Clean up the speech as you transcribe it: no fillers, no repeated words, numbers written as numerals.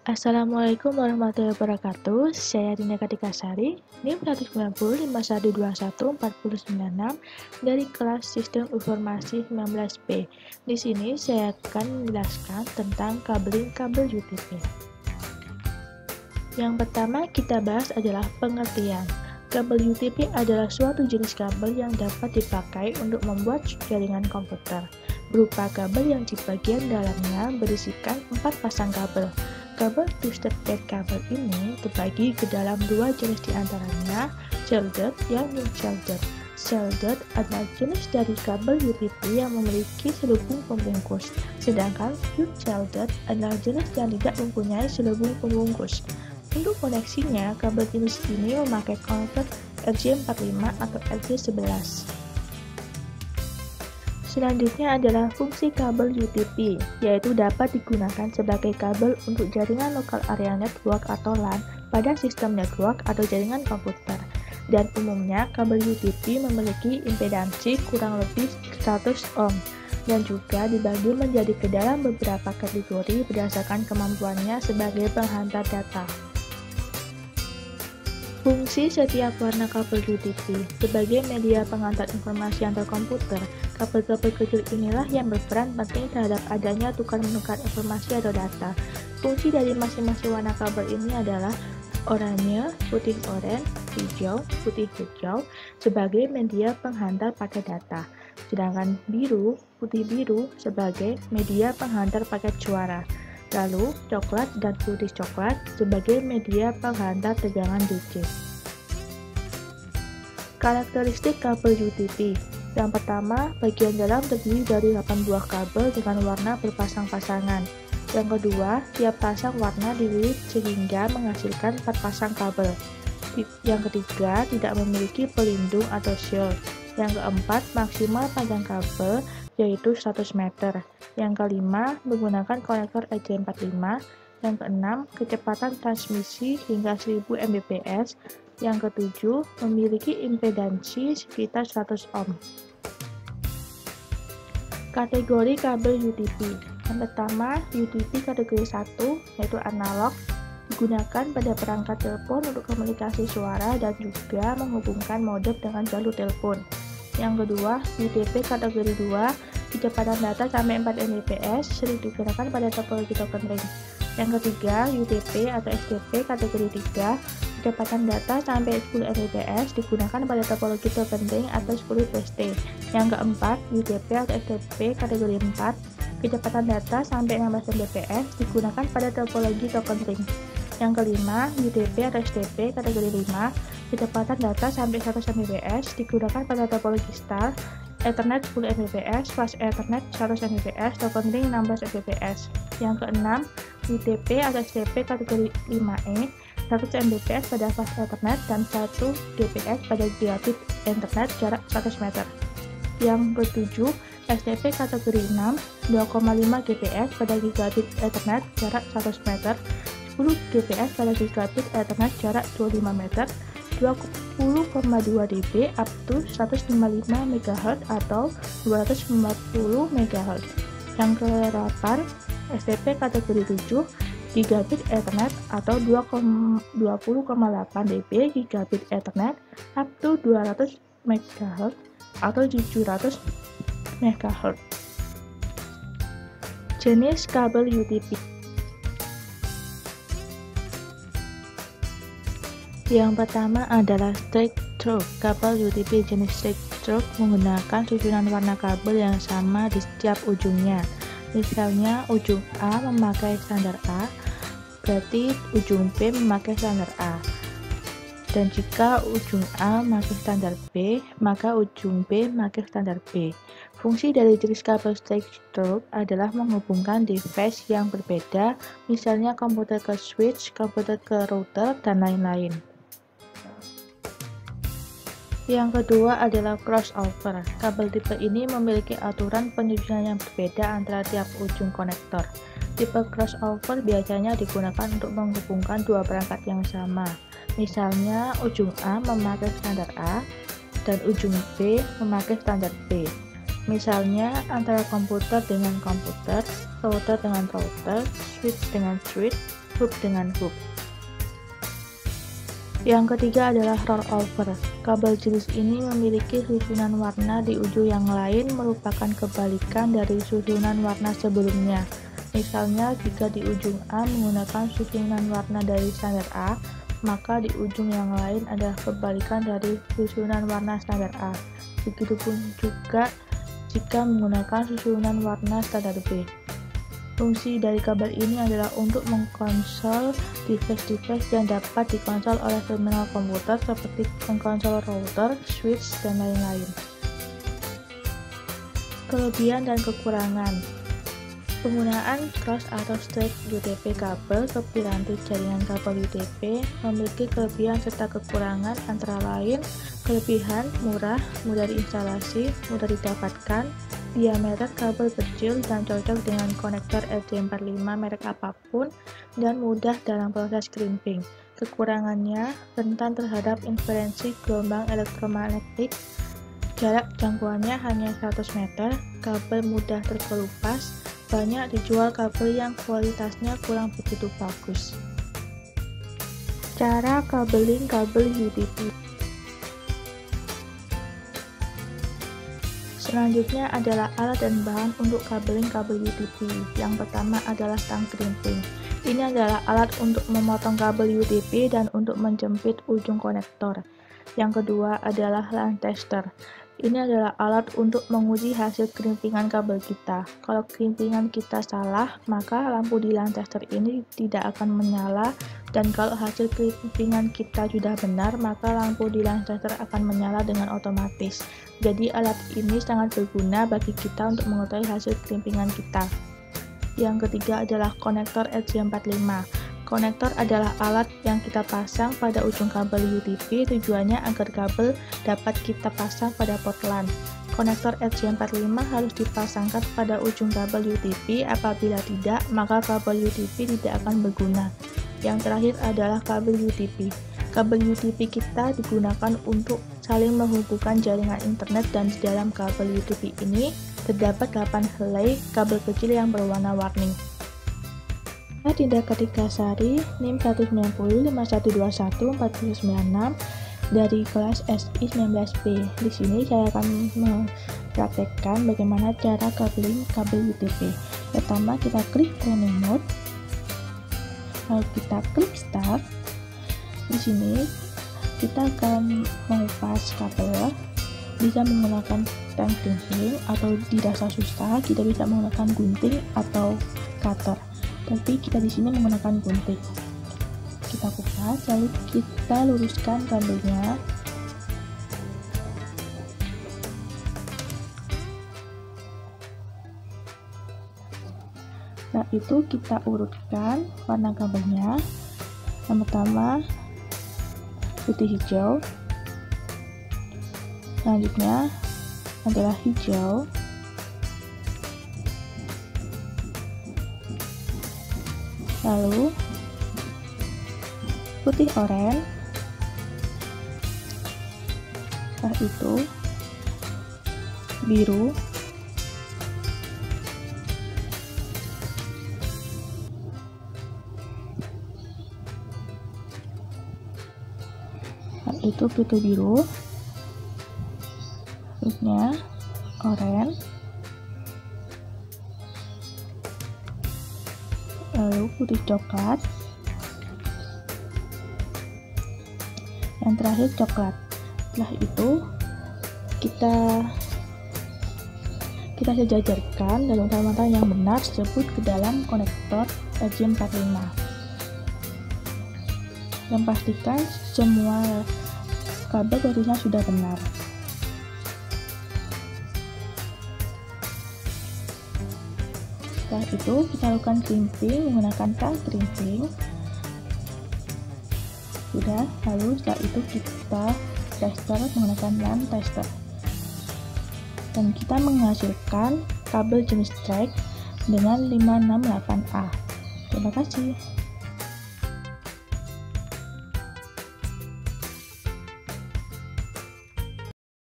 Assalamualaikum warahmatullahi wabarakatuh. Saya Dina Katikasari, NIM 19051214096 dari kelas Sistem Informasi 19B. Di sini saya akan menjelaskan tentang kabeling kabel UTP. Yang pertama kita bahas adalah pengertian. Kabel UTP adalah suatu jenis kabel yang dapat dipakai untuk membuat jaringan komputer, berupa kabel yang di bagian dalamnya berisikan 4 pasang kabel. Kabel twisted pair kabel ini terbagi ke dalam dua jenis diantaranya, shielded dan non-shielded. Shielded adalah jenis dari kabel UTP yang memiliki selubung pembungkus, sedangkan non-shielded adalah jenis yang tidak mempunyai selubung pembungkus. Untuk koneksinya, kabel jenis ini memakai konektor RJ45 atau RJ11. Selanjutnya adalah fungsi kabel UTP, yaitu dapat digunakan sebagai kabel untuk jaringan lokal area network atau LAN pada sistem network atau jaringan komputer. Dan umumnya kabel UTP memiliki impedansi kurang lebih 100 ohm dan juga dibagi menjadi ke dalam beberapa kategori berdasarkan kemampuannya sebagai penghantar data. Fungsi setiap warna kabel UTP sebagai media penghantar informasi antar komputer. Kabel-kabel kecil inilah yang berperan penting terhadap adanya tukar-menukar informasi atau data. Fungsi dari masing-masing warna kabel ini adalah oranye, putih-oranye, hijau, putih-hijau sebagai media penghantar paket data, sedangkan biru, putih-biru sebagai media penghantar paket suara. Lalu, coklat dan putih coklat sebagai media penghantar tegangan DC. Karakteristik kabel UTP. Yang pertama, bagian dalam terdiri dari 8 buah kabel dengan warna berpasang-pasangan. Yang kedua, tiap pasang warna dililit sehingga menghasilkan 4 pasang kabel. Yang ketiga, tidak memiliki pelindung atau shield. Yang keempat, maksimal panjang kabel yaitu 100 meter. Yang kelima, menggunakan konektor RJ45. Yang keenam, kecepatan transmisi hingga 1000 Mbps. Yang ketujuh, memiliki impedansi sekitar 100 ohm. Kategori kabel UTP. Yang pertama, UTP kategori 1, yaitu analog, digunakan pada perangkat telepon untuk komunikasi suara dan juga menghubungkan modem dengan jalur telepon. Yang kedua, UTP kategori 2, kecepatan data sampai 4 Mbps, sering digunakan pada topologi token ring. Yang ketiga, UTP atau SDP kategori 3, kecepatan data sampai 10 Mbps, digunakan pada topologi token ring atau 10 PST. Yang keempat, UTP atau SDP kategori 4, kecepatan data sampai 16 Mbps, digunakan pada topologi token ring. Yang kelima, UTP atau SDP kategori 5, kecepatan data sampai 100 Mbps, digunakan pada topologi star, Ethernet 10 Mbps, flash Ethernet 100 Mbps, token ring 16 Mbps. Yang keenam, UTP atau SDP kategori 5E, 100 Mbps pada flash Ethernet dan 1 Gbps pada gigabit Ethernet jarak 100 meter. Yang ketujuh, SDP kategori 6, 2,5 Gbps pada gigabit Ethernet jarak 100 meter, 10 Gbps pada gigabit Ethernet jarak 25 meter, 20,2 dB up to 155 MHz atau 250 MHz. Yang ke-8, SDP kategori 7, gigabit Ethernet atau 20,8 dB gigabit Ethernet up to 200 MHz atau 700 MHz. Jenis kabel UTP. Yang pertama adalah straight through. Kabel UTP jenis straight through menggunakan susunan warna kabel yang sama di setiap ujungnya. Misalnya ujung A memakai standar A, berarti ujung B memakai standar A. Dan jika ujung A memakai standar B, maka ujung B memakai standar B. Fungsi dari jenis kabel straight through adalah menghubungkan device yang berbeda, misalnya komputer ke switch, komputer ke router, dan lain-lain. Yang kedua adalah crossover. Kabel tipe ini memiliki aturan penyusunan yang berbeda antara tiap ujung konektor. Tipe crossover biasanya digunakan untuk menghubungkan dua perangkat yang sama. Misalnya, ujung A memakai standar A dan ujung B memakai standar B. Misalnya antara komputer dengan komputer, router dengan router, switch dengan switch, hub dengan hub. Yang ketiga adalah rollover. Kabel jenis ini memiliki susunan warna di ujung yang lain merupakan kebalikan dari susunan warna sebelumnya. Misalnya, jika di ujung A menggunakan susunan warna dari standar A, maka di ujung yang lain adalah kebalikan dari susunan warna standar A. Begitupun juga jika menggunakan susunan warna standar B. Fungsi dari kabel ini adalah untuk mengkonsol device-device yang dapat dikonsol oleh terminal komputer seperti mengkonsol router, switch, dan lain-lain. Kelebihan dan kekurangan. Penggunaan cross atau straight UTP kabel ke piranti jaringan kabel UTP memiliki kelebihan serta kekurangan, antara lain kelebihan murah, mudah diinstalasi, mudah didapatkan, diameter kabel kecil dan cocok dengan konektor RJ45 merek apapun, dan mudah dalam proses crimping. Kekurangannya rentan terhadap interferensi gelombang elektromagnetik, jarak jangkauannya hanya 100 meter, kabel mudah terkelupas, banyak dijual kabel yang kualitasnya kurang begitu bagus. Cara kabeling kabel UTP. Selanjutnya adalah alat dan bahan untuk kabeling kabel UTP. Yang pertama adalah stang crimping. Ini adalah alat untuk memotong kabel UTP dan untuk menjepit ujung konektor. Yang kedua adalah line tester. Ini adalah alat untuk menguji hasil crimpingan kabel kita. Kalau crimpingan kita salah, maka lampu di line tester ini tidak akan menyala, dan kalau hasil crimpingan kita sudah benar, maka lampu di line tester akan menyala dengan otomatis. Jadi alat ini sangat berguna bagi kita untuk mengetahui hasil crimpingan kita. Yang ketiga adalah konektor RJ45. Konektor adalah alat yang kita pasang pada ujung kabel UTP, tujuannya agar kabel dapat kita pasang pada port LAN. Konektor RJ45 harus dipasangkan pada ujung kabel UTP, apabila tidak, maka kabel UTP tidak akan berguna. Yang terakhir adalah kabel UTP. Kabel UTP kita digunakan untuk saling menghubungkan jaringan internet, dan di dalam kabel UTP ini terdapat 8 helai kabel kecil yang berwarna-warni. Dinda Kartika Sari, NIM 19051214996 dari kelas SI 19B. Di sini saya akan mempraktekkan bagaimana cara kabeling kabel UTP. Pertama, kita klik training mode, lalu kita klik start. Di sini kita akan mengupas kabel, bisa menggunakan stang crimping, atau dirasa susah kita bisa menggunakan gunting atau cutter. Tapi kita di sini menggunakan gunting. Kita kupas, lalu kita luruskan kabelnya. Setelah itu kita urutkan warna kabelnya. Yang pertama putih hijau, selanjutnya adalah hijau, lalu putih oranye, setelah itu biru, setelah itu putih biru, selanjutnya oranye, lalu putih coklat, yang terakhir coklat. Setelah itu kita sejajarkan dalam urutan yang benar tersebut ke dalam konektor RJ45, dan pastikan semua kabel posisinya sudah benar. Setelah itu kita lakukan crimping menggunakan stang crimping. Sudah, lalu setelah itu kita tester menggunakan line tester, dan kita menghasilkan kabel jenis track dengan 568A. Terima kasih.